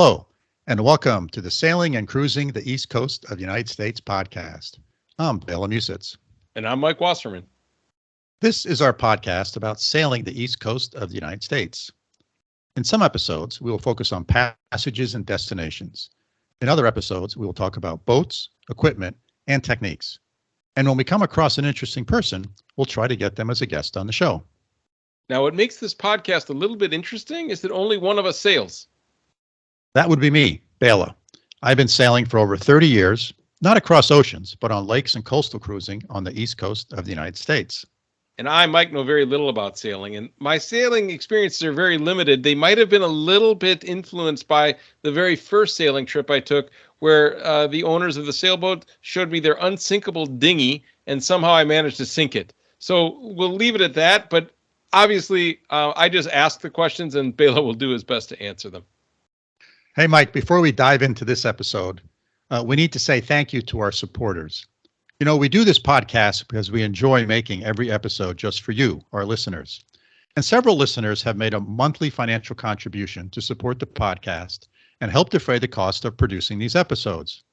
Hello, and welcome to the Sailing and Cruising the East Coast of the United States podcast. I'm Bela Musitz. And I'm Mike Wasserman. This is our podcast about sailing the East Coast of the United States. In some episodes, we will focus on passages and destinations. In other episodes, we will talk about boats, equipment, and techniques. And when we come across an interesting person, we'll try to get them as a guest on the show. Now, what makes this podcast a little bit interesting is that only one of us sails. That would be me, Bela. I've been sailing for over 30 years, not across oceans, but on lakes and coastal cruising on the East Coast of the United States. And I, Mike, know very little about sailing, and my sailing experiences are very limited. They might have been a little bit influenced by the very first sailing trip I took, where the owners of the sailboat showed me their unsinkable dinghy, and somehow I managed to sink it. So we'll leave it at that, but obviously I just ask the questions, and Bela will do his best to answer them. Hey, Mike, before we dive into this episode, we need to say thank you to our supporters. You know, we do this podcast because we enjoy making every episode just for you, our listeners. And several listeners have made a monthly financial contribution to support the podcast and help defray the cost of producing these episodes.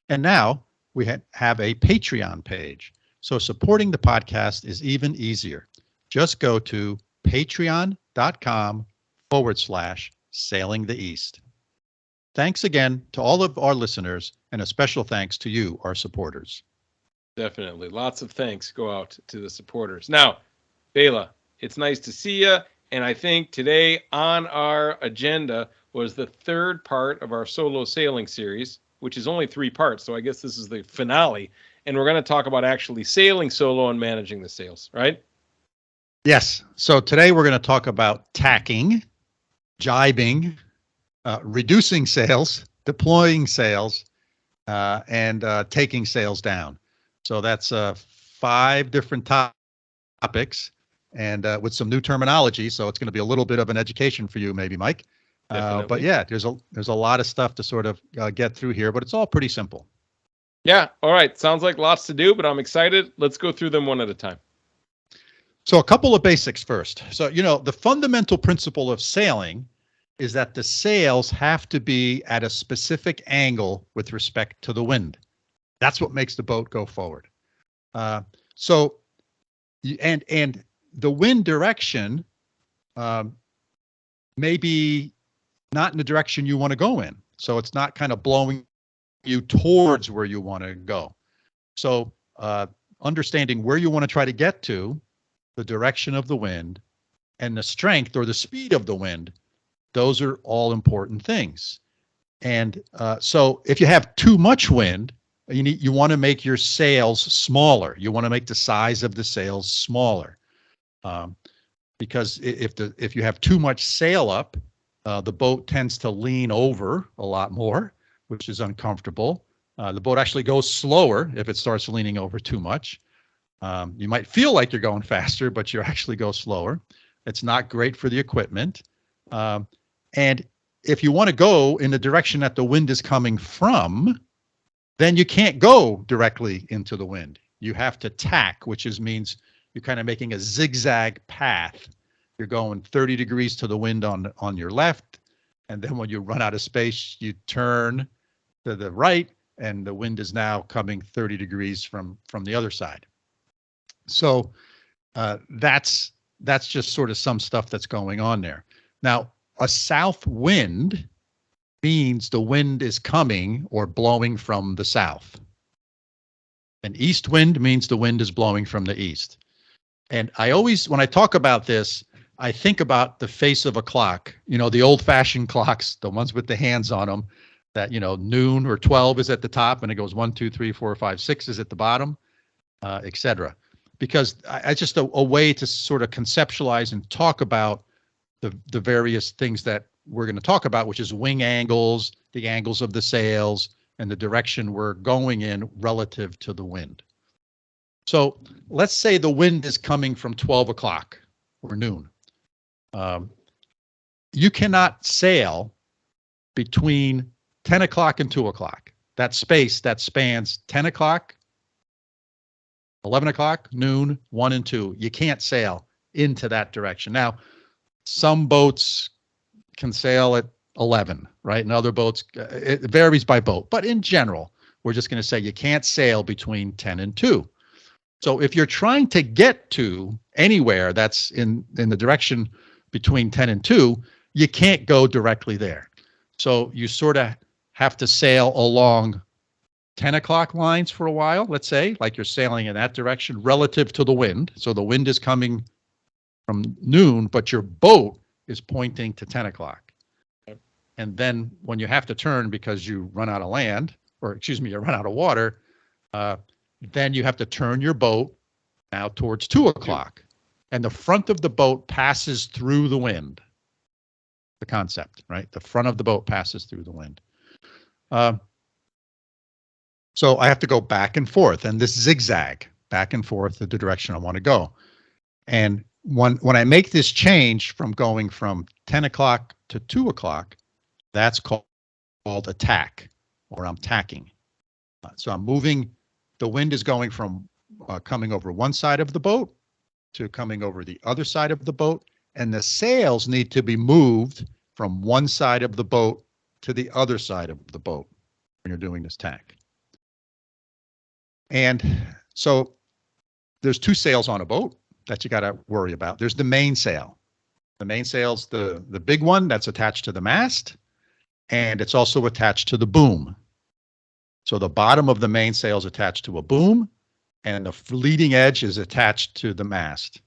And now we have a Patreon page. So supporting the podcast is even easier. Just go to patreon.com/sailingtheeast. Thanks again to all of our listeners, and a special thanks to you, our supporters. Definitely. Lots of thanks go out to the supporters. Now, Bela, it's nice to see you. And I think today on our agenda was the third part of our solo sailing series, which is only 3 parts. So I guess this is the finale. And we're going to talk about actually sailing solo and managing the sails, right? Yes. So today we're going to talk about tacking, gybing, reducing sails, deploying sails, and taking sails down. So that's 5 different topics, and with some new terminology. So it's going to be a little bit of an education for you, maybe, Mike. But yeah, there's a lot of stuff to sort of get through here, but it's all pretty simple. Yeah. All right. Sounds like lots to do, but I'm excited. Let's go through them one at a time. So a couple of basics first. So, you know, the fundamental principle of sailing is that the sails have to be at a specific angle with respect to the wind. That's what makes the boat go forward. And the wind direction may be not in the direction you want to go in. So it's not kind of blowing you towards where you want to go. So understanding where you want to try to get to, the direction of the wind, and the strength or the speed of the wind, those are all important things. And so if you have too much wind, you want to make your sails smaller. You want to make the size of the sails smaller, because if you have too much sail up, the boat tends to lean over a lot more, which is uncomfortable. The boat actually goes slower if it starts leaning over too much. You might feel like you're going faster, but you actually go slower. It's not great for the equipment. And if you want to go in the direction that the wind is coming from, then you can't go directly into the wind. You have to tack, which means you're kind of making a zigzag path. You're going 30 degrees to the wind on your left, and then when you run out of space, you turn to the right, and the wind is now coming 30 degrees from the other side. So that's just sort of some stuff that's going on there. Now, a south wind means the wind is coming or blowing from the south. An east wind means the wind is blowing from the east. And I always, when I talk about this, I think about the face of a clock, you know, the old-fashioned clocks, the ones with the hands on them, that, you know, noon or 12 is at the top and it goes 1, 2, 3, 4, 5, 6 is at the bottom, etc. Because it's just a way to sort of conceptualize and talk about the various things that we're going to talk about, which is wing angles, the angles of the sails, and the direction we're going in relative to the wind. So let's say the wind is coming from 12 o'clock or noon. You cannot sail between 10 o'clock and 2 o'clock. That space that spans 10 o'clock, 11 o'clock, noon, 1 and 2. You can't sail into that direction. Now, some boats can sail at 11, right? And other boats, it varies by boat. But in general, we're just going to say you can't sail between 10 and 2. So if you're trying to get to anywhere that's in the direction between 10 and 2, you can't go directly there. So you sort of have to sail along 10 o'clock lines for a while, let's say, like you're sailing in that direction relative to the wind. So the wind is coming from noon, but your boat is pointing to 10 o'clock. And then when you have to turn because you run out of land, or excuse me, you run out of water, then you have to turn your boat now towards 2 o'clock. And the front of the boat passes through the wind. The concept, right? The front of the boat passes through the wind. So I have to go back and forth, and this zigzag back and forth in the direction I want to go. And when I make this change from going from 10 o'clock to 2 o'clock, that's called a tack, or I'm tacking. So I'm moving, the wind is going from coming over one side of the boat to coming over the other side of the boat, and the sails need to be moved from one side of the boat to the other side of the boat when you're doing this tack. And so there's 2 sails on a boat that you got to worry about. There's the mainsail. The mainsail's the big one that's attached to the mast, and it's also attached to the boom. So the bottom of the mainsail is attached to a boom, and the leading edge is attached to the mast.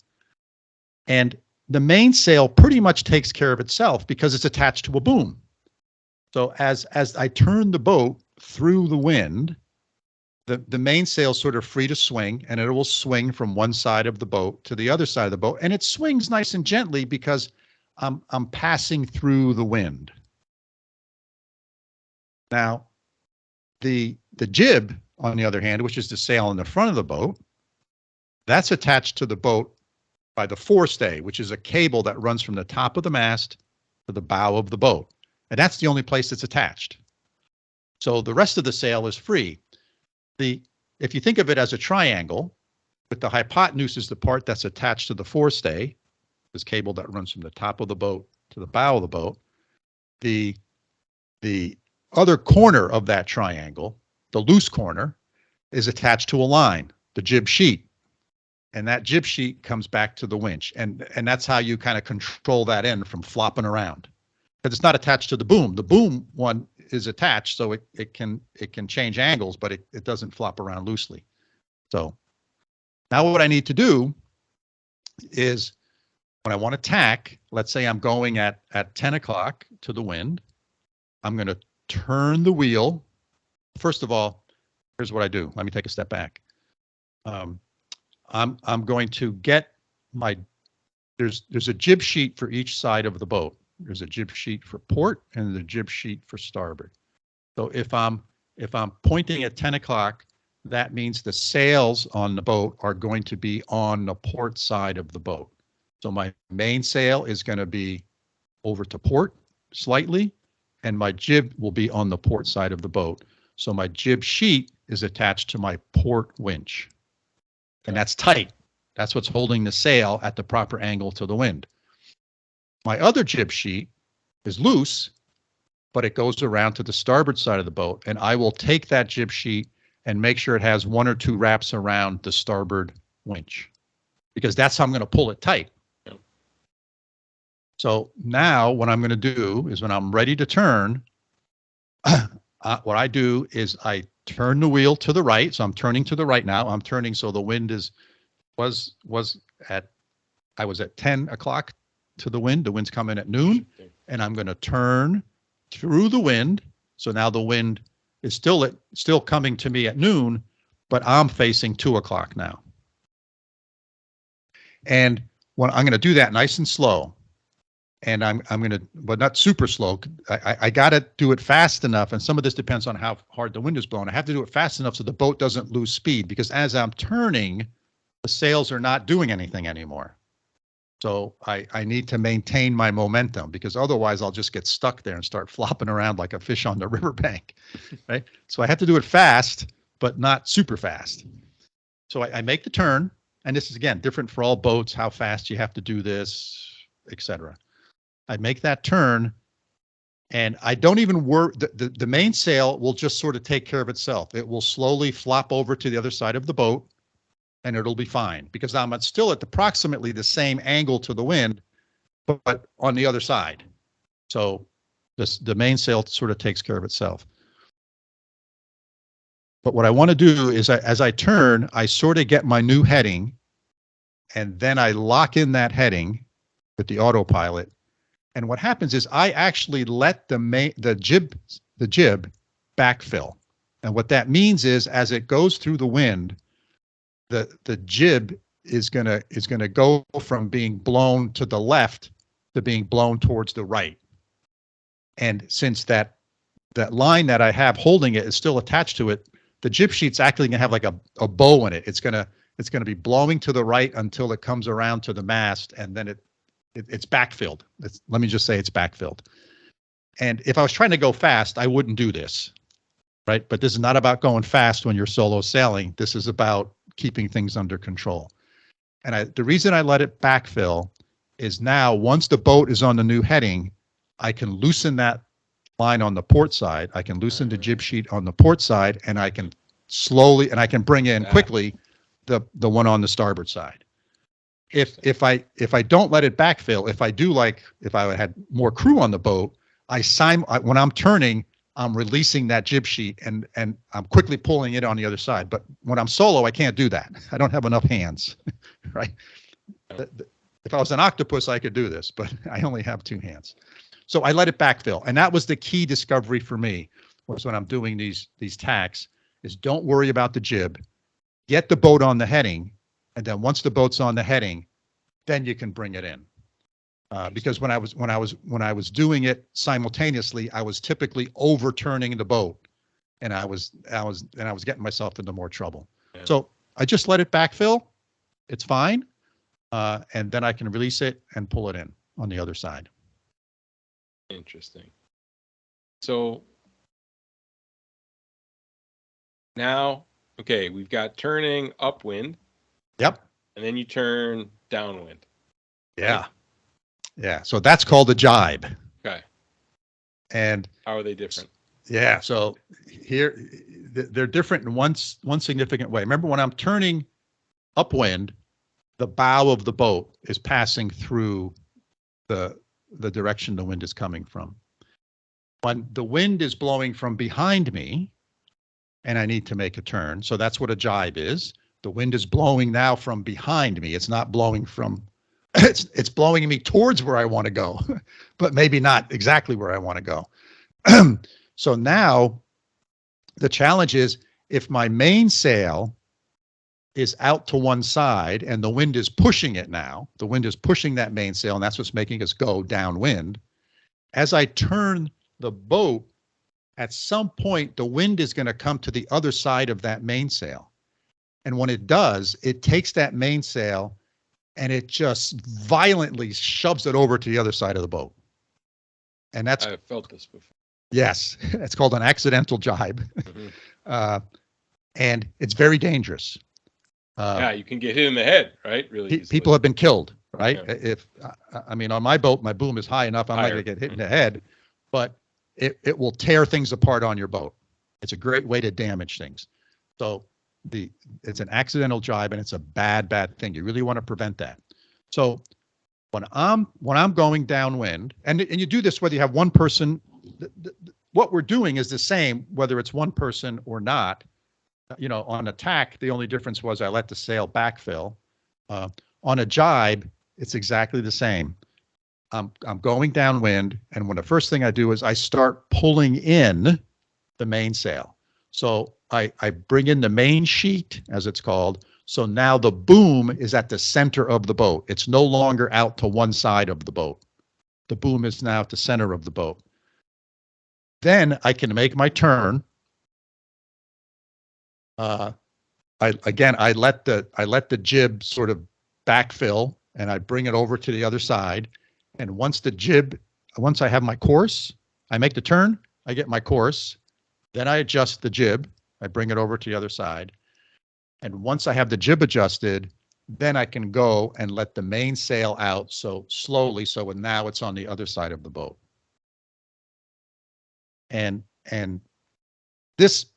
And the mainsail pretty much takes care of itself because it's attached to a boom. So as I turn the boat through the wind, the mainsail is sort of free to swing, and it will swing from one side of the boat to the other side of the boat, and it swings nice and gently because I'm passing through the wind. Now, the jib, on the other hand, which is the sail in the front of the boat, that's attached to the boat by the forestay, which is a cable that runs from the top of the mast to the bow of the boat. And that's the only place it's attached. So the rest of the sail is free. If you think of it as a triangle, with the hypotenuse is the part that's attached to the forestay, this cable that runs from the top of the boat to the bow of the boat, the other corner of that triangle, the loose corner, is attached to a line, the jib sheet. And that jib sheet comes back to the winch. And that's how you kind of control that end from flopping around. Because it's not attached to the boom. The boom one is attached, so it can change angles, but it doesn't flop around loosely. So now what I need to do is when I want to tack, let's say I'm going at 10 o'clock to the wind, I'm going to turn the wheel. First of all, here's what I do. Let me take a step back. I'm going to get there's a jib sheet for each side of the boat. There's a jib sheet for port and the jib sheet for starboard. So if I'm pointing at 10 o'clock, that means the sails on the boat are going to be on the port side of the boat. So my mainsail is going to be over to port slightly, and my jib will be on the port side of the boat. So my jib sheet is attached to my port winch. And that's tight. That's what's holding the sail at the proper angle to the wind. My other jib sheet is loose, but it goes around to the starboard side of the boat, and I will take that jib sheet and make sure it has 1 or 2 wraps around the starboard winch, because that's how I'm going to pull it tight. Yep. So now what I'm going to do is when I'm ready to turn, what I do is I turn the wheel to the right. So I'm turning to the right now. I'm turning so the wind was at 10 o'clock to the wind. The wind's coming at noon, and I'm going to turn through the wind. So now the wind is still coming to me at noon, but I'm facing 2 o'clock now. And when I'm going to do that nice and slow, and I'm going to, but not super slow. I got to do it fast enough. And some of this depends on how hard the wind is blowing. I have to do it fast enough so the boat doesn't lose speed, because as I'm turning, the sails are not doing anything anymore. So I need to maintain my momentum, because otherwise I'll just get stuck there and start flopping around like a fish on the riverbank, right? So I have to do it fast, but not super fast. So I make the turn, and this is, again, different for all boats, how fast you have to do this, etc. I make that turn, And I don't even worry. The mainsail will just sort of take care of itself. It will slowly flop over to the other side of the boat, and it'll be fine because I'm still at approximately the same angle to the wind, but on the other side. So the mainsail sort of takes care of itself. But what I want to do is as I turn, I sort of get my new heading, and then I lock in that heading with the autopilot. And what happens is I actually let the jib backfill. And what that means is as it goes through the wind, the jib is gonna go from being blown to the left to being blown towards the right. And since that line that I have holding it is still attached to it, the jib sheet's actually gonna have like a bow in it. It's gonna be blowing to the right until it comes around to the mast, and then it's backfilled. Let me just say it's backfilled. And if I was trying to go fast, I wouldn't do this, right? But this is not about going fast when you're solo sailing. This is about keeping things under control. And the reason I let it backfill is now once the boat is on the new heading, I can loosen that line on the port side. I can loosen the jib sheet on the port side, and I can slowly, and I can bring in quickly the one on the starboard side. If I don't let it backfill, if I had more crew on the boat, when I'm turning, I'm releasing that jib sheet and I'm quickly pulling it on the other side. But when I'm solo, I can't do that. I don't have enough hands, right? If I was an octopus, I could do this, but I only have 2 hands. So I let it backfill. And that was the key discovery for me, was when I'm doing these tacks, is don't worry about the jib, get the boat on the heading, and then once the boat's on the heading, then you can bring it in. Because when I was doing it simultaneously, I was typically overturning the boat, and I was getting myself into more trouble. Yeah. So I just let it backfill. It's fine, and then I can release it and pull it in on the other side. Interesting. So now, okay, we've got turning upwind. Yep. And then you turn downwind. Yeah. Right? Yeah. So that's called a jibe. Okay. And how are they different? Yeah. So here they're different in one significant way. Remember, when I'm turning upwind, the bow of the boat is passing through the direction the wind is coming from. When the wind is blowing from behind me and I need to make a turn, so that's what a jibe is. The wind is blowing now from behind me. It's not blowing from, it's blowing me towards where I want to go, but maybe not exactly where I want to go. So now the challenge is, if my mainsail is out to one side and the wind is pushing it now, the wind is pushing that mainsail, and that's what's making us go downwind. As I turn the boat, at some point, the wind is going to come to the other side of that mainsail. And when it does, it takes that mainsail and it just violently shoves it over to the other side of the boat. And that's— I've felt this before. Yes, it's called an accidental jibe. Mm-hmm. And it's very dangerous. Yeah, you can get hit in the head, right? Really, people have been killed, right? Yeah. I mean, on my boat, my boom is high enough, I'm not going to get hit in the head, but it will tear things apart on your boat. It's a great way to damage things. So it's an accidental jibe, and it's a bad thing. You really want to prevent that. So when I'm going downwind, and you do this whether you have one person, what we're doing is the same whether it's one person or not. You know, on a tack, the only difference was I let the sail backfill. On a jibe, it's exactly the same. I'm going downwind, and when the first thing I do is I start pulling in the mainsail. So I bring in the main sheet, as it's called. So now the boom is at the center of the boat. It's no longer out to one side of the boat. The boom is now at the center of the boat. Then I can make my turn. I let the jib sort of backfill, and I bring it over to the other side. And once I have my course, I make the turn, I get my course, then I adjust the jib, I bring it over to the other side. And once I have the jib adjusted, then I can go and let the mainsail out so slowly, so now it's on the other side of the boat. and this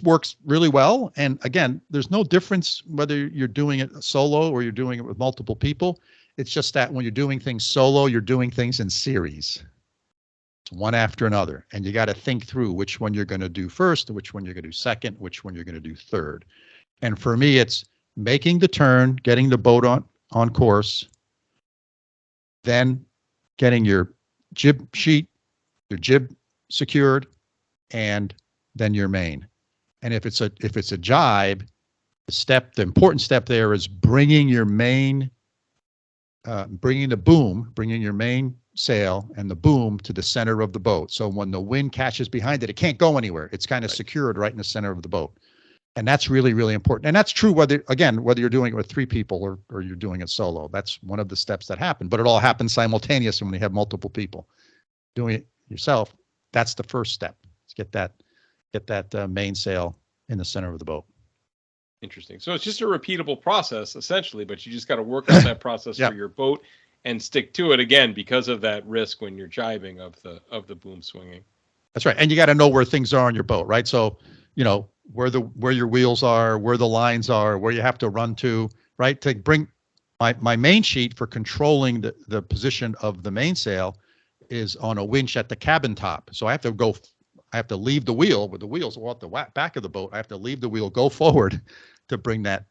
works really well. And again, there's no difference whether you're doing it solo or you're doing it with multiple people. It's just that when you're doing things solo, you're doing things in series. It's one after another. And you got to think through which one you're going to do first, which one you're going to do second, which one you're going to do third. And for me, it's making the turn, getting the boat on course, then getting your jib sheet, your jib secured, and then your main. And if it's a jibe, the important step there is bringing your main, bringing your main sail and the boom to the center of the boat. So when the wind catches behind it, it can't go anywhere. It's kind of secured right in the center of the boat. And that's really, really important. And that's true whether you're doing it with 3 people or you're doing it solo. That's one of the steps that happen. But it all happens simultaneously when you have multiple people. Doing it yourself, that's the first step. Let's get that mainsail in the center of the boat. Interesting. So it's just a repeatable process essentially, but you just got to work on that process Yep. for your boat and stick to it again because of that risk when you're jibing of the boom swinging. That's right. And you got to know where things are on your boat, right? So, where your wheels are, where the lines are, where you have to run to, right? To bring my main sheet for controlling the position of the mainsail is on a winch at the cabin top. So I have to leave the wheel with the wheels at the back of the boat. I have to leave the wheel, go forward to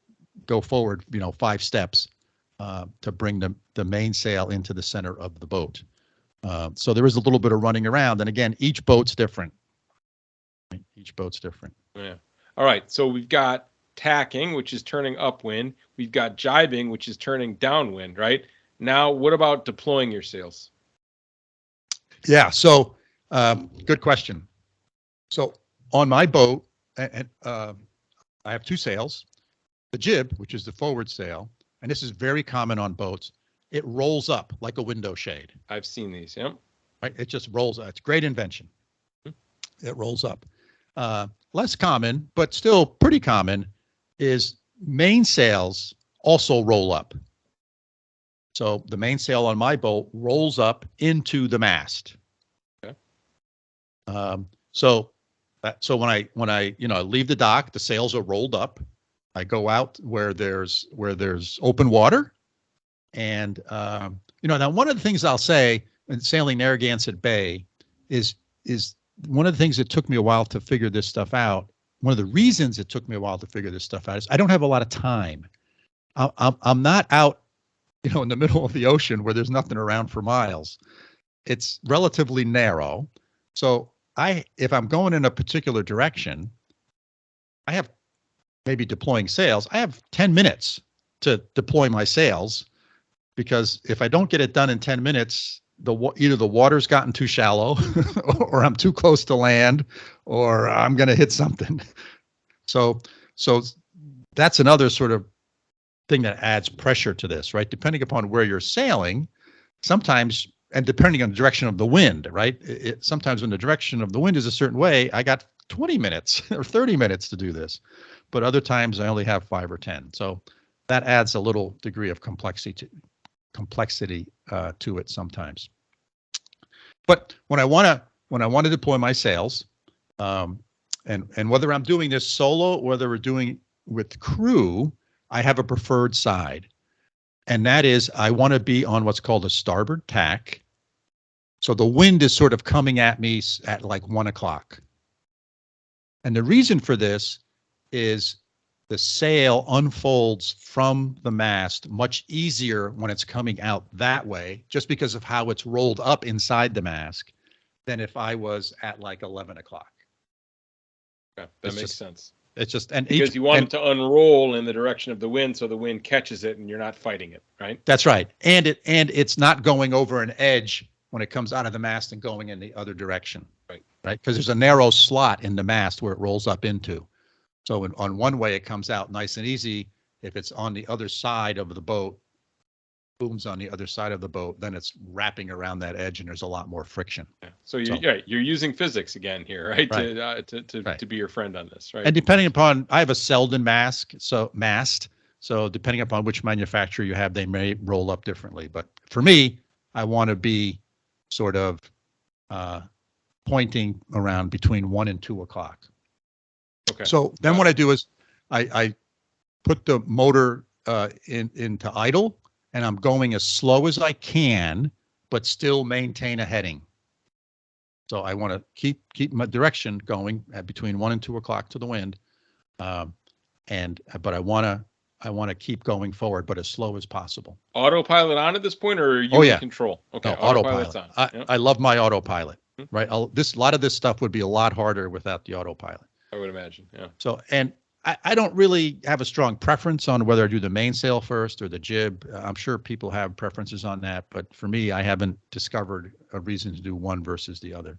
go forward, 5 steps to bring the mainsail into the center of the boat. So there is a little bit of running around. And again, each boat's different. Yeah. All right. So we've got tacking, which is turning upwind. We've got jibing, which is turning downwind, right? Now, what about deploying your sails? Yeah. So good question. So on my boat, I have 2 sails. The jib, which is the forward sail, and this is very common on boats, it rolls up like a window shade. I've seen these. Yep. Right? It just rolls up. It's a great invention. It rolls up. Less common, but still pretty common, is mainsails also roll up. So the mainsail on my boat rolls up into the mast. Okay. So when I leave the dock, the sails are rolled up. I go out where there's open water, and now one of the things I'll say in sailing Narragansett Bay is one of the things that took me a while to figure this stuff out. One of the reasons it took me a while to figure this stuff out is I don't have a lot of time. I'm not out, in the middle of the ocean where there's nothing around for miles. It's relatively narrow. So if I'm going in a particular direction, I have maybe deploying sails. I have 10 minutes to deploy my sails, because if I don't get it done in 10 minutes, either the water's gotten too shallow or I'm too close to land or I'm going to hit something. So that's another sort of thing that adds pressure to this, right? Depending upon where you're sailing, sometimes, and depending on the direction of the wind, right? Sometimes when the direction of the wind is a certain way, I got 20 minutes or 30 minutes to do this, but other times I only have 5 or 10. So that adds a little degree of complexity to it sometimes. But when I want to deploy my sails, and whether I'm doing this solo or whether we're doing with crew, I have a preferred side, and that is I want to be on what's called a starboard tack. So the wind is sort of coming at me at like 1 o'clock. And the reason for this is the sail unfolds from the mast much easier when it's coming out that way, just because of how it's rolled up inside the mast, than if I was at like 11 o'clock. Okay, that makes sense. It's just, because you want it to unroll in the direction of the wind, so the wind catches it and you're not fighting it, right? That's right. And it's not going over an edge when it comes out of the mast and going in the other direction. Right. Because there's a narrow slot in the mast where it rolls up into. So on one way it comes out nice and easy. If it's on the other side of the boat, boom's on the other side of the boat, then it's wrapping around that edge and there's a lot more friction. Yeah. So you're using physics again here, right? Right. To be your friend on this, right? And depending upon, I have a Selden mast. So depending upon which manufacturer you have, they may roll up differently. But for me, I want to be sort of pointing around between 1 and 2 o'clock. Okay. So then what I do is I put the motor into idle, and I'm going as slow as I can, but still maintain a heading. So I want to keep my direction going at between 1 and 2 o'clock to the wind, but I want to keep going forward, but as slow as possible. Autopilot on at this point, or are you in control? Okay, no, autopilot's on. I love my autopilot. Right, a lot of this stuff would be a lot harder without the autopilot. I would imagine, yeah. So, and I don't really have a strong preference on whether I do the mainsail first or the jib. I'm sure people have preferences on that, but for me, I haven't discovered a reason to do one versus the other.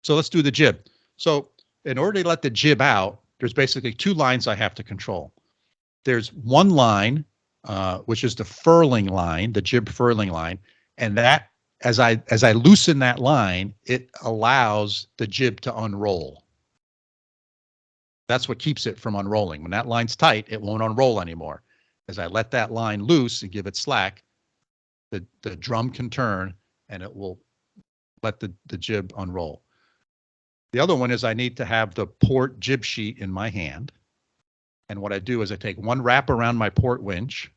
So let's do the jib. So in order to let the jib out, there's basically 2 lines I have to control. There's one line, which is the furling line, the jib furling line, and that as I loosen that line, it allows the jib to unroll. That's what keeps it from unrolling. When that line's tight, it won't unroll anymore. As I let that line loose and give it slack, the drum can turn and it will let the jib unroll. The other one is I need to have the port jib sheet in my hand. And what I do is I take one wrap around my port winch,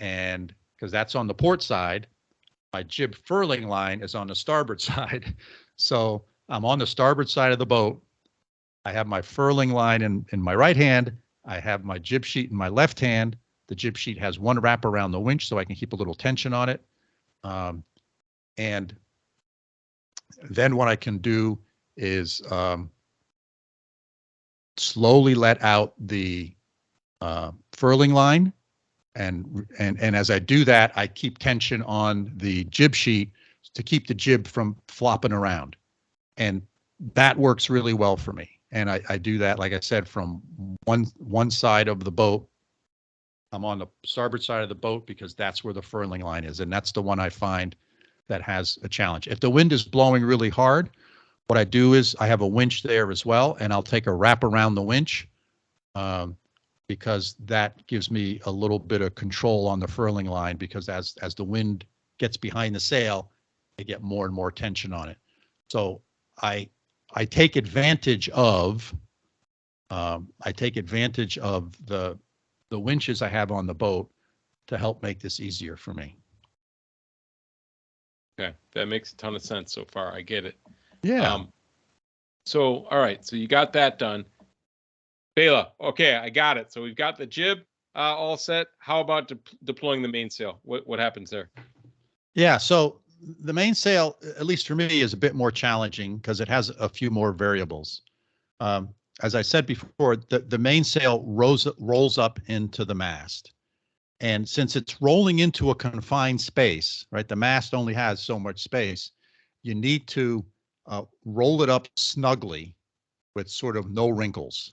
and because that's on the port side, my jib furling line is on the starboard side. So I'm on the starboard side of the boat. I have my furling line in my right hand. I have my jib sheet in my left hand. The jib sheet has one wrap around the winch so I can keep a little tension on it. And then what I can do is slowly let out the furling line. And as I do that, I keep tension on the jib sheet to keep the jib from flopping around. And that works really well for me. And I do that, like I said, from one side of the boat. I'm on the starboard side of the boat because that's where the furling line is. And that's the one I find that has a challenge. If the wind is blowing really hard, what I do is I have a winch there as well, and I'll take a wrap around the winch because that gives me a little bit of control on the furling line, because as the wind gets behind the sail, I get more and more tension on it. So I take advantage of the winches I have on the boat to help make this easier for me. Okay, that makes a ton of sense so far. I get it. Yeah. So, all right, so you got that done. Bela, okay, I got it. So we've got the jib all set. How about deploying the mainsail? What happens there? Yeah, so the mainsail, at least for me, is a bit more challenging because it has a few more variables. As I said before, the mainsail rolls up into the mast. And since it's rolling into a confined space, right, the mast only has so much space, you need to roll it up snugly with sort of no wrinkles,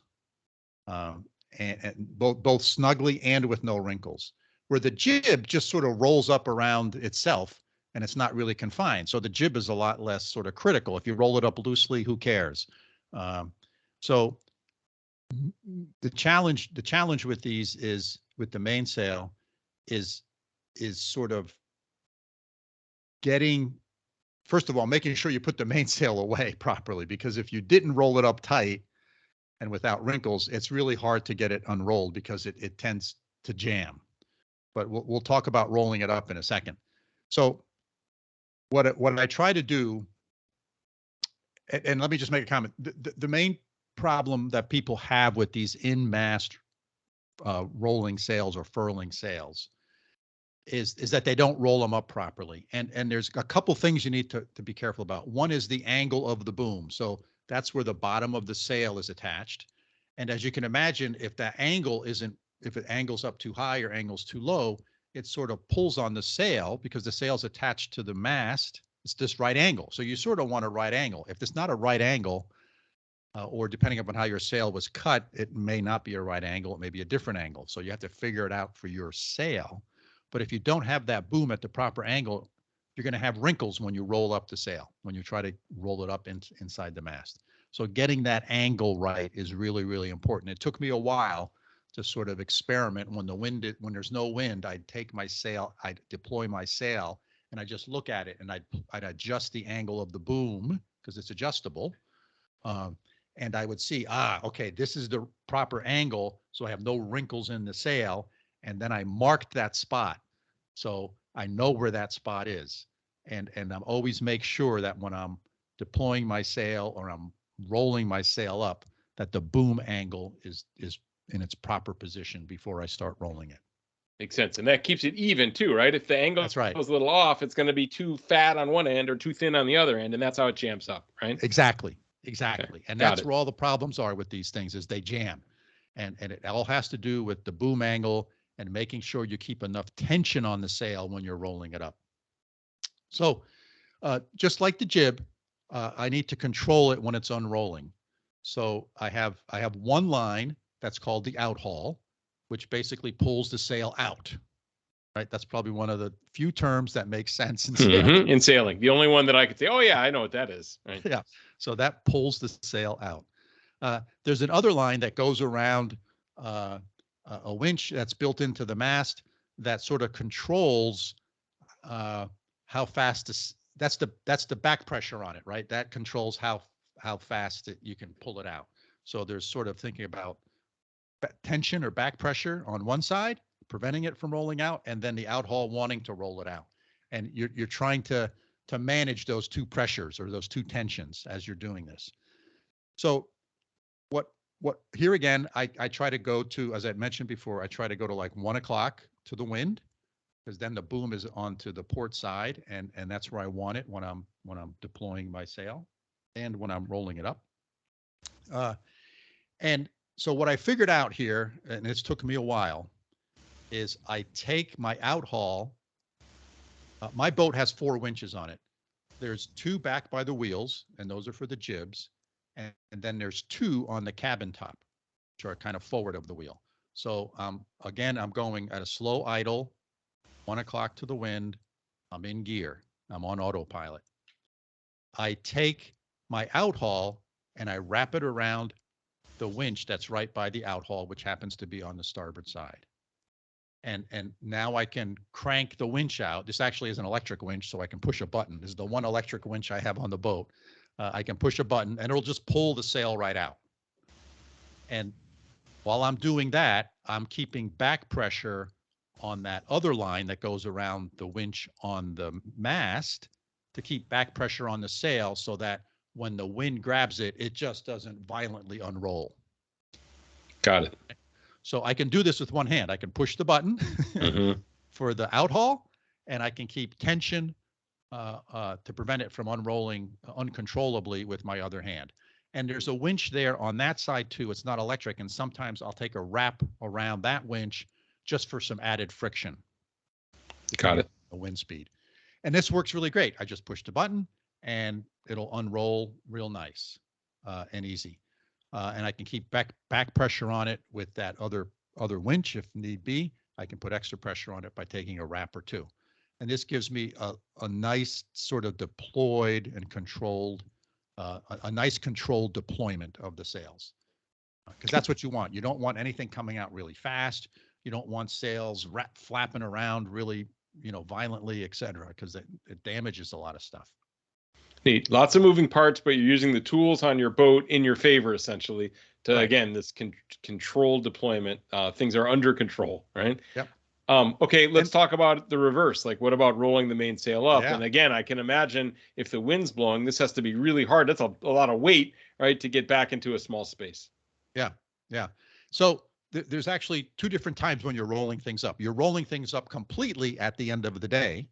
and both snugly and with no wrinkles, where the jib just sort of rolls up around itself and it's not really confined. So the jib is a lot less sort of critical. If you roll it up loosely, who cares? So the challenge with these is with the mainsail is sort of getting, first of all, making sure you put the mainsail away properly, because if you didn't roll it up tight and without wrinkles, it's really hard to get it unrolled because it tends to jam. But we'll talk about rolling it up in a second. So what I try to do, and let me just make a comment. The main problem that people have with these in-mast rolling sails or furling sails is that they don't roll them up properly. And there's a couple things you need to be careful about. One is the angle of the boom. So that's where the bottom of the sail is attached. And as you can imagine, if that angle isn't, if it angles up too high or angles too low, it sort of pulls on the sail because the sail's attached to the mast. It's this right angle. So you sort of want a right angle. If it's not a right angle, or depending upon how your sail was cut, it may not be a right angle. It may be a different angle. So you have to figure it out for your sail. But if you don't have that boom at the proper angle, you're going to have wrinkles when you roll up the sail, when you try to roll it up inside the mast. So getting that angle right is really, really important. It took me a while to sort of experiment. When when there's no wind, I'd take my sail, I'd deploy my sail, and I just look at it and I'd adjust the angle of the boom because it's adjustable. And I would see, okay, this is the proper angle, so I have no wrinkles in the sail. And then I marked that spot, so I know where that spot is. And I'm always make sure that when I'm deploying my sail or I'm rolling my sail up, that the boom angle is in its proper position before I start rolling it. Makes sense. And that keeps it even too, right? If the angle That's right. is a little off, it's going to be too fat on one end or too thin on the other end. And that's how it jams up, right? Exactly. Okay. And Got that's it. where all the problems are with these things is they jam. And it all has to do with the boom angle and making sure you keep enough tension on the sail when you're rolling it up. So just like the jib, I need to control it when it's unrolling. So I have one line that's called the out haul, which basically pulls the sail out. Right, that's probably one of the few terms that makes sense in sailing. In sailing, the only one that I could say, oh yeah, I know what that is. Right. Yeah, so that pulls the sail out. There's another line that goes around a winch that's built into the mast that sort of controls how fast this. That's the back pressure on it, right? That controls how fast you can pull it out. So there's sort of thinking about tension or back pressure on one side, preventing it from rolling out, and then the out haul wanting to roll it out. And you're trying to manage those two pressures or those two tensions as you're doing this. So what here again, I try to go to, as I mentioned before, I try to go to like 1 o'clock to the wind, because then the boom is onto the port side, and that's where I want it when I'm deploying my sail and when I'm rolling it up. And so what I figured out here, and it's took me a while, is I take my out haul. My boat has 4 winches on it. There's 2 back by the wheels, and those are for the jibs. And then there's 2 on the cabin top, which are kind of forward of the wheel. So again, I'm going at a slow idle, 1 o'clock to the wind. I'm in gear. I'm on autopilot. I take my out haul and I wrap it around the winch that's right by the out haul, which happens to be on the starboard side. And now I can crank the winch out. This actually is an electric winch, so I can push a button. This is the one electric winch I have on the boat. I can push a button and it'll just pull the sail right out. And while I'm doing that, I'm keeping back pressure on that other line that goes around the winch on the mast to keep back pressure on the sail so that when the wind grabs it, it just doesn't violently unroll. Got it. So I can do this with one hand. I can push the button for the out haul, and I can keep tension to prevent it from unrolling uncontrollably with my other hand. And there's a winch there on that side too. It's not electric, and sometimes I'll take a wrap around that winch just for some added friction. Got it. The wind speed. And this works really great. I just push the button and it'll unroll real nice and easy. And I can keep back pressure on it with that other winch if need be. I can put extra pressure on it by taking a wrap or 2. And this gives me a nice sort of deployed and controlled, a nice controlled deployment of the sails. Because that's what you want. You don't want anything coming out really fast. You don't want sails flapping around really, violently, et cetera, because it damages a lot of stuff. Neat. Lots of moving parts, but you're using the tools on your boat in your favor, essentially, to, right. Again, this controlled deployment. Things are under control, right? Yep. Okay, let's talk about the reverse. Like, what about rolling the mainsail up? Yeah. And again, I can imagine if the wind's blowing, this has to be really hard. That's a lot of weight, right, to get back into a small space. Yeah. So there's actually 2 different times when you're rolling things up. You're rolling things up completely at the end of the day,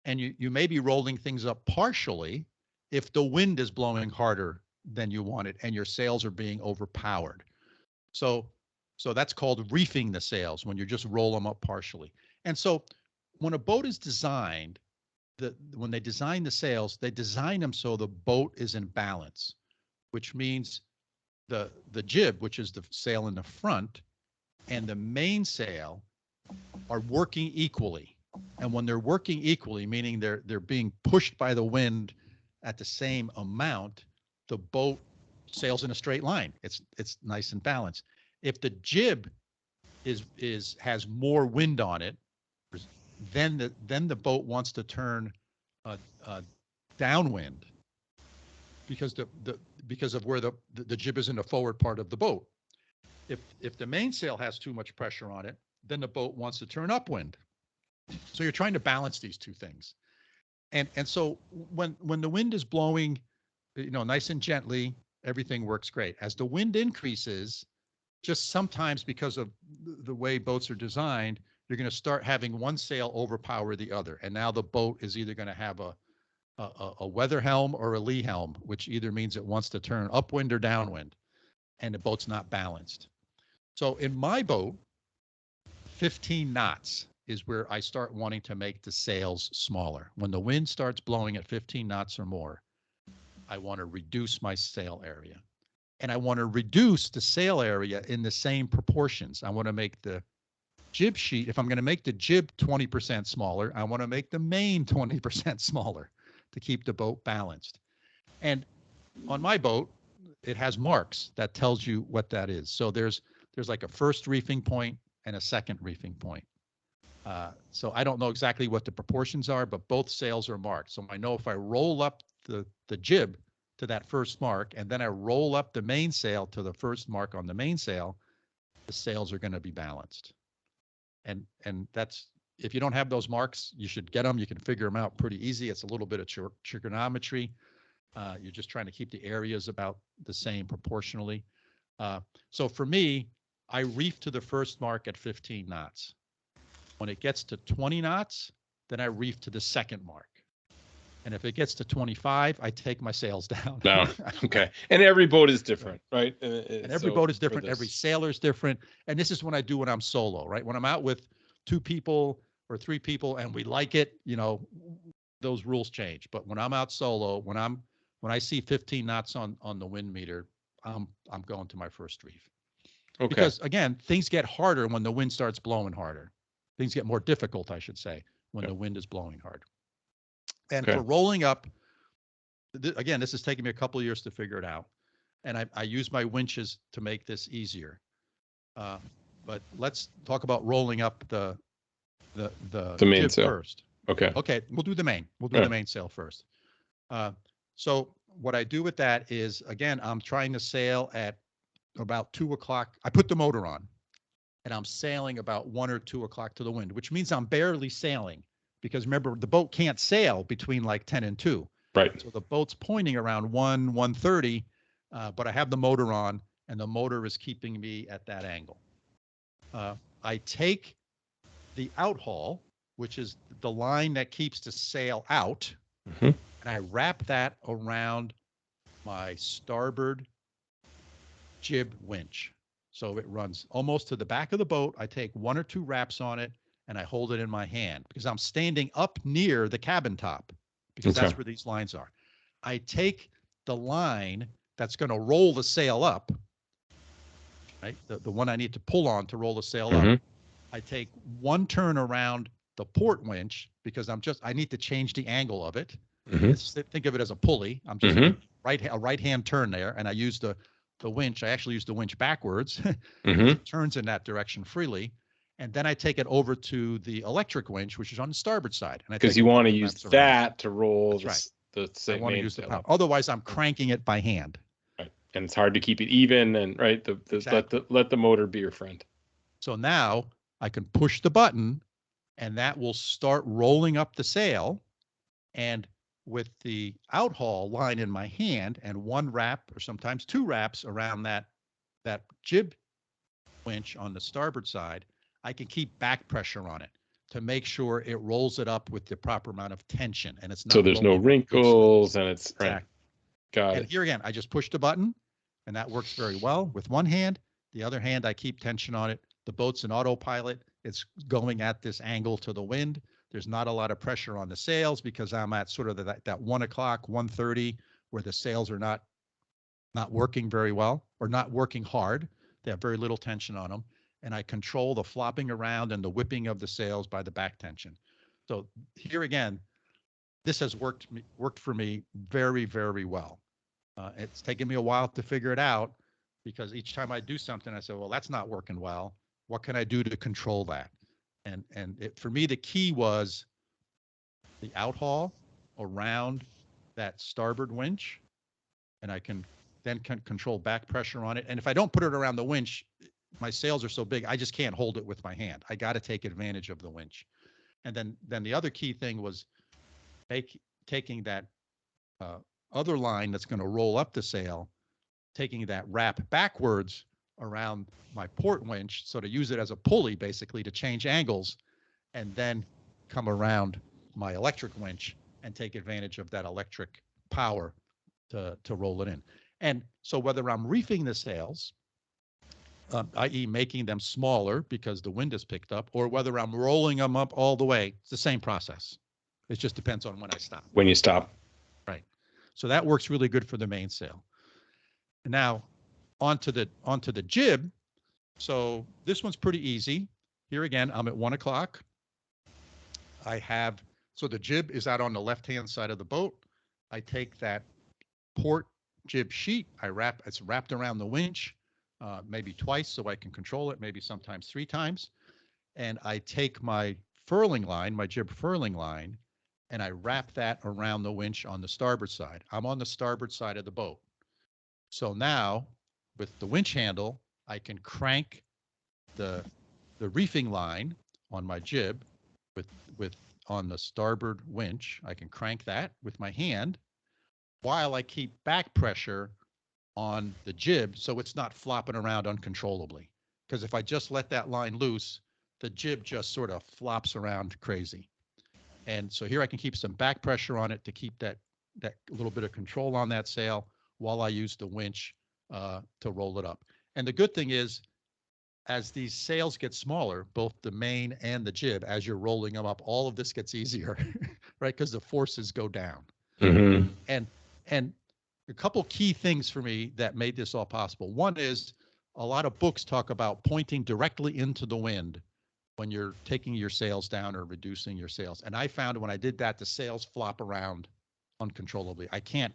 and you may be rolling things up partially if the wind is blowing harder than you want it and your sails are being overpowered. So that's called reefing the sails, when you just roll them up partially. And so when a boat is designed, when they design the sails, they design them so the boat is in balance, which means the jib, which is the sail in the front, and the mainsail are working equally. And when they're working equally, meaning they're being pushed by the wind at the same amount, the boat sails in a straight line. It's nice and balanced. If the jib has more wind on it, then the boat wants to turn downwind. because because of where the jib is in the forward part of the boat. If the mainsail has too much pressure on it, then the boat wants to turn upwind. So you're trying to balance these two things. And so when the wind is blowing, nice and gently, everything works great. As the wind increases, just sometimes because of the way boats are designed, you're going to start having one sail overpower the other. And now the boat is either going to have a weather helm or a lee helm, which either means it wants to turn upwind or downwind, and the boat's not balanced. So in my boat, 15 knots is where I start wanting to make the sails smaller. When the wind starts blowing at 15 knots or more, I want to reduce my sail area. And I want to reduce the sail area in the same proportions. I want to make the jib sheet, if I'm going to make the jib 20% smaller, I want to make the main 20% smaller to keep the boat balanced. And on my boat, it has marks that tells you what that is. So there's like a first reefing point and a second reefing point. So I don't know exactly what the proportions are, but both sails are marked. So I know if I roll up the jib to that first mark, and then I roll up the mainsail to the first mark on the mainsail, the sails are going to be balanced. And that's, if you don't have those marks, you should get them. You can figure them out pretty easy. It's a little bit of trigonometry. You're just trying to keep the areas about the same proportionally. So for me, I reef to the first mark at 15 knots. When it gets to 20 knots, then I reef to the second mark. And if it gets to 25, I take my sails down. No, okay. And every boat is different, right? And every boat is different. Every sailor is different. And this is when I do when I'm solo, right? When I'm out with 2 people or 3 people and we like it, those rules change. But when I'm out solo, when I see 15 knots on the wind meter, I'm going to my first reef. Okay. Because again, things get harder when the wind starts blowing harder. Things get more difficult, I should say, when the wind is blowing hard. And for rolling up, again, this is taking me a couple of years to figure it out. And I use my winches to make this easier. But let's talk about rolling up the mainsail first. Okay, we'll do the main. We'll do the mainsail first. So what I do with that is, again, I'm trying to sail at about 2 o'clock. I put the motor on, and I'm sailing about 1 or 2 o'clock to the wind, which means I'm barely sailing. Because remember, the boat can't sail between like 10 and 2. Right. So the boat's pointing around 1:30, but I have the motor on, and the motor is keeping me at that angle. I take the outhaul, which is the line that keeps the sail out, and I wrap that around my starboard jib winch. So it runs almost to the back of the boat. I take 1 or 2 wraps on it, and I hold it in my hand because I'm standing up near the cabin top, because that's where these lines are. I take the line that's going to roll the sail up, right? The one I need to pull on to roll the sail up. I take 1 turn around the port winch because I need to change the angle of it. Think of it as a pulley. I'm just a right-hand turn there, and I use the winch. I actually use the winch backwards. It turns in that direction freely. And then I take it over to the electric winch, which is on the starboard side. Because you want to use that to roll the I want to use the power. Otherwise, I'm cranking it by hand. Right. And it's hard to keep it even, and let the motor be your friend. So now I can push the button, and that will start rolling up the sail. And with the outhaul line in my hand and 1 wrap or sometimes 2 wraps around that jib winch on the starboard side, I can keep back pressure on it to make sure it rolls it up with the proper amount of tension, and it's not. So there's no wrinkles, and it's right. Got it. And here again, I just push the button, and that works very well with one hand. The other hand, I keep tension on it. The boat's an autopilot. It's going at this angle to the wind. There's not a lot of pressure on the sails because I'm at sort of that 1 o'clock, 1:30, where the sails are not working very well or not working hard. They have very little tension on them. And I control the flopping around and the whipping of the sails by the back tension. So here again, this has worked for me very, very well. It's taken me a while to figure it out because each time I do something, I say, well, that's not working well. What can I do to control that? And for me, the key was the outhaul around that starboard winch and I can then control back pressure on it. And if I don't put it around the winch, my sails are so big, I just can't hold it with my hand. I got to take advantage of the winch. And then the other key thing was taking that other line that's going to roll up the sail, taking that wrap backwards around my port winch, so to use it as a pulley basically to change angles, and then come around my electric winch and take advantage of that electric power to roll it in. And so whether I'm reefing the sails, i.e. making them smaller because the wind is picked up, or whether I'm rolling them up all the way, it's the same process. It just depends on when I stop. When you stop. Right. So that works really good for the mainsail. Now onto the jib. So this one's pretty easy. Here again, I'm at 1 o'clock. So the jib is out on the left-hand side of the boat. I take that port jib sheet, it's wrapped around the winch, maybe twice so I can control it, maybe sometimes 3 times. And I take my furling line, my jib furling line, and I wrap that around the winch on the starboard side. I'm on the starboard side of the boat. So now with the winch handle, I can crank the reefing line on my jib with on the starboard winch. I can crank that with my hand while I keep back pressure on the jib so it's not flopping around uncontrollably. Because if I just let that line loose, the jib just sort of flops around crazy. And so here I can keep some back pressure on it to keep that little bit of control on that sail while I use the winch to roll it up. And the good thing is, as these sails get smaller, both the main and the jib, as you're rolling them up, all of this gets easier, right? Because the forces go down. Mm-hmm. And a couple key things for me that made this all possible. One is a lot of books talk about pointing directly into the wind when you're taking your sails down or reducing your sails. And I found when I did that, the sails flop around uncontrollably. I can't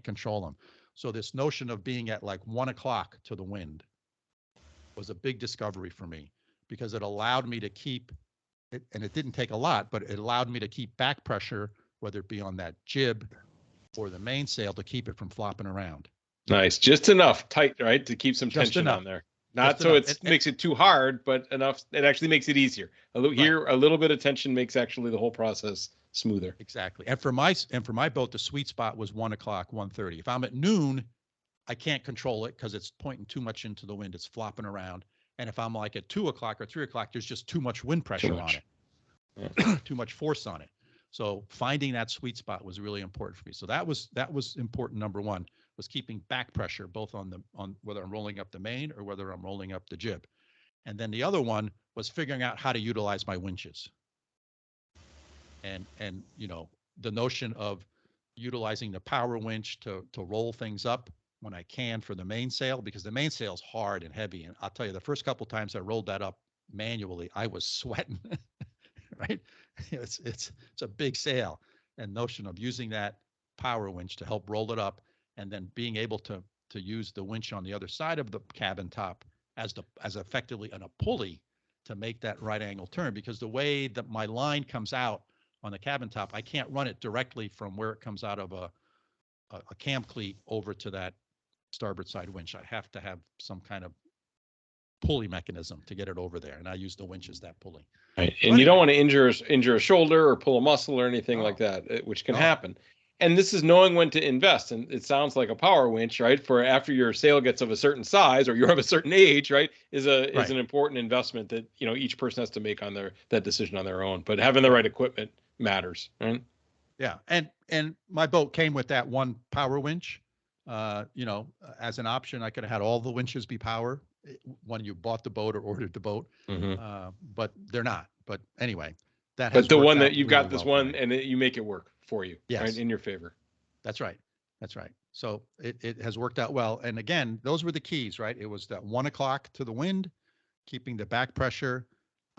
control them. So this notion of being at like 1 o'clock to the wind was a big discovery for me, because it allowed me to keep it, and it didn't take a lot, but it allowed me to keep back pressure, whether it be on that jib or the mainsail, to keep it from flopping around. Nice. Just enough tight, right? To keep some Just tension enough. on there. Not Just so enough. it makes it too hard, but enough. It actually makes it easier. A little bit of tension makes actually the whole process smoother. Exactly. And for my boat, the sweet spot was 1 o'clock, 1:30. If I'm at noon, I can't control it because it's pointing too much into the wind. It's flopping around. And if I'm like at 2 o'clock or 3 o'clock, there's just too much wind pressure on it, too much force on it. So finding that sweet spot was really important for me. So that was important. Number one was keeping back pressure, both on whether I'm rolling up the main or whether I'm rolling up the jib. And then the other one was figuring out how to utilize my winches. And the notion of utilizing the power winch to roll things up when I can for the mainsail, because the mainsail's hard and heavy. And I'll tell you, the first couple times I rolled that up manually, I was sweating, right? It's a big sail, and notion of using that power winch to help roll it up, and then being able to use the winch on the other side of the cabin top as effectively a pulley to make that right angle turn, because the way that my line comes out on the cabin top, I can't run it directly from where it comes out of a cam cleat over to that starboard side winch. I have to have some kind of pulley mechanism to get it over there, and I use the winch as that pulley. Right. And you don't want to injure a shoulder or pull a muscle or anything like that, which can happen. And this is knowing when to invest. And it sounds like a power winch, right? For after your sail gets of a certain size or you're of a certain age, right? Is an important investment that each person has to make on that decision on their own. But having the right equipment matters, right? Yeah, and my boat came with that one power winch. As an option, I could have had all the winches be power when you bought the boat or ordered the boat, but they're not. But anyway, that has. But the one that you've got this one, and you make it work for you, right, in your favor. That's right. That's right. So it has worked out well. And again, those were the keys, right? It was that 1 o'clock to the wind, keeping the back pressure,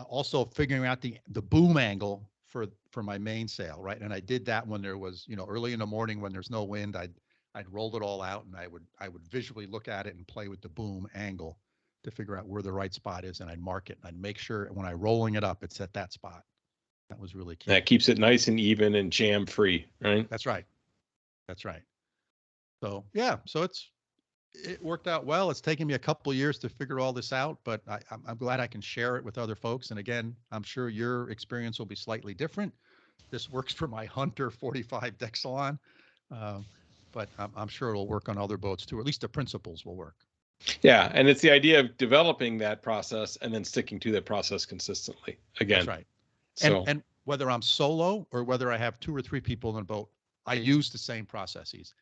also figuring out the boom angle for my mainsail, right? And I did that when there was, early in the morning when there's no wind. I'd rolled it all out, and I would visually look at it and play with the boom angle to figure out where the right spot is, and I'd mark it, and I'd make sure when I'm rolling it up, it's at that spot. That was really key. That keeps it nice and even and jam free, right? That's right. That's right. So yeah, so it worked out well. It's taken me a couple of years to figure all this out, but I'm glad I can share it with other folks. And again, I'm sure your experience will be slightly different. This works for my Hunter 45 deck salon, uh, but I'm sure it'll work on other boats too. Or at least the principles will work. Yeah, and it's the idea of developing that process and then sticking to that process consistently. Again, That's right. So And whether I'm solo or whether I have 2 or 3 people in a boat, I use the same processes.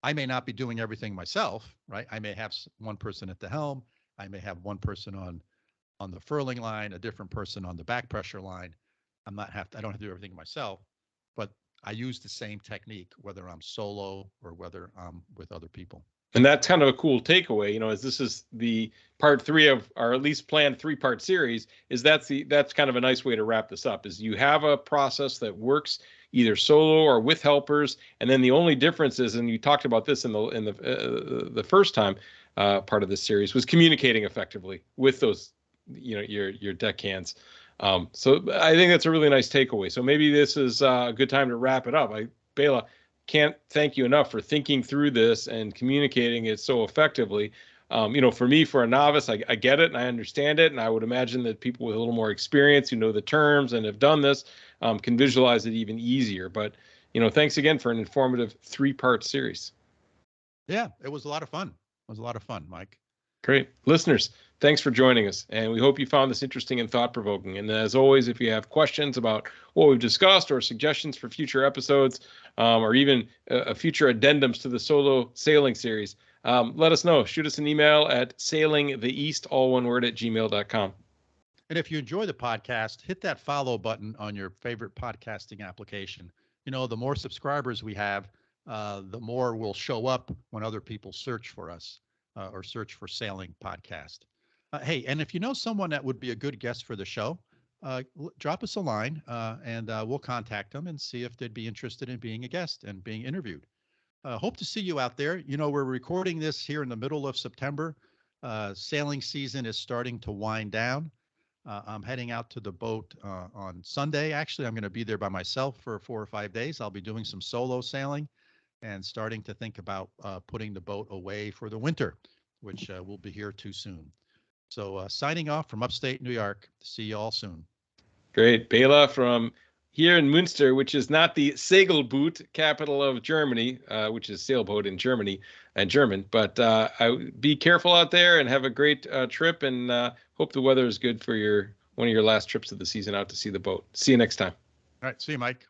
I may not be doing everything myself, right? I may have one person at the helm. I may have one person on the furling line, a different person on the back pressure line. I don't have to do everything myself, but I use the same technique, whether I'm solo or whether I'm with other people. and that's kind of a cool takeaway, as this is the part 3 of our at least planned 3-part series, is that's kind of a nice way to wrap this up, is you have a process that works either solo or with helpers, and then the only difference is, and you talked about this in the first time part of this series, was communicating effectively with those your deckhands. So I think that's a really nice takeaway. So maybe this is a good time to wrap it up. Bela, can't thank you enough for thinking through this and communicating it so effectively. For me, for a novice, I get it and I understand it. And I would imagine that people with a little more experience who know the terms and have done this can visualize it even easier. But, thanks again for an informative 3-part series. Yeah, it was a lot of fun. It was a lot of fun, Mike. Great. Listeners, thanks for joining us. And we hope you found this interesting and thought-provoking. And as always, if you have questions about what we've discussed or suggestions for future episodes, or even future addendums to the solo sailing series, let us know. Shoot us an email at sailingtheeast, all one word, @gmail.com. And if you enjoy the podcast, hit that follow button on your favorite podcasting application. The more subscribers we have, the more will show up when other people search for us or search for Sailing Podcast. Hey, and if you know someone that would be a good guest for the show, drop us a line and we'll contact them and see if they'd be interested in being a guest and being interviewed. Hope to see you out there. We're recording this here in the middle of September. Sailing season is starting to wind down. I'm heading out to the boat on Sunday. Actually, I'm going to be there by myself for 4 or 5 days. I'll be doing some solo sailing and starting to think about putting the boat away for the winter, which will be here too soon. So signing off from upstate New York. See you all soon. Great. Bela from here in Münster, which is not the Segelboot capital of Germany, which is sailboat in Germany and German. But be careful out there and have a great trip, and hope the weather is good for one of your last trips of the season out to see the boat. See you next time. All right. See you, Mike.